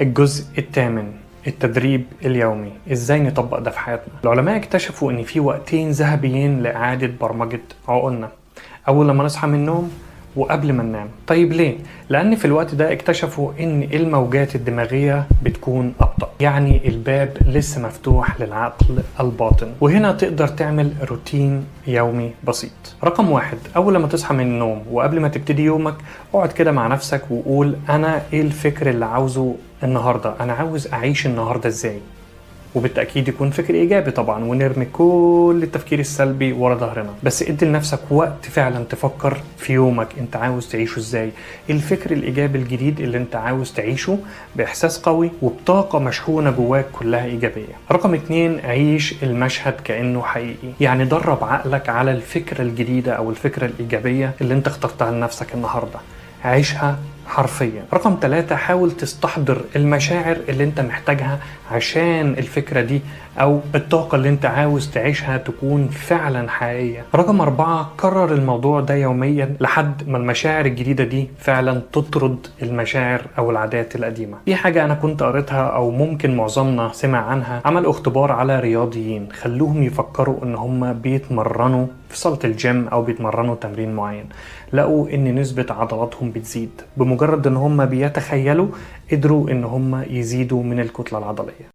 الجزء الثامن، التدريب اليومي. ازاي نطبق ده في حياتنا؟ العلماء اكتشفوا ان في وقتين ذهبيين لإعادة برمجة عقولنا: اول لما نصحى من النوم وقبل ما ننام. طيب ليه؟ لان في الوقت ده اكتشفوا ان الموجات الدماغية بتكون ابطأ، يعني الباب لسه مفتوح للعقل الباطن، وهنا تقدر تعمل روتين يومي بسيط. رقم 1، اول لما تصحى من النوم وقبل ما تبتدي يومك اقعد كده مع نفسك وقول: انا ايه الفكر اللي عاوزه النهاردة؟ انا عاوز اعيش النهاردة ازاي؟ وبالتأكيد يكون فكر إيجابي طبعا، ونرمي كل التفكير السلبي ورا ظهرنا. بس ادي لنفسك وقت فعلا تفكر في يومك انت عاوز تعيشه ازاي، الفكر الإيجابي الجديد اللي انت عاوز تعيشه بإحساس قوي وبطاقة مشحونة جواك كلها إيجابية. رقم 2، عيش المشهد كأنه حقيقي، يعني درب عقلك على الفكرة الجديدة أو الفكرة الإيجابية اللي انت اخترتها لنفسك النهاردة، عيشها حرفيا. رقم 3، حاول تستحضر المشاعر اللي انت محتاجها عشان الفكرة دي او الطاقة اللي انت عاوز تعيشها تكون فعلا حقيقية. رقم 4، كرر الموضوع ده يوميا لحد ما المشاعر الجديدة دي فعلا تطرد المشاعر او العادات القديمة. في حاجة انا كنت قريتها او ممكن معظمنا سمع عنها، عمل اختبار على رياضيين، خلوهم يفكروا ان هم بيتمرنوا في صالة الجيم او بيتمرنوا تمرين معين، لقوا ان نسبة عضلاتهم بتزيد بمجرد ان هم بيتخيلوا، قدروا ان هم يزيدوا من الكتلة العضلية.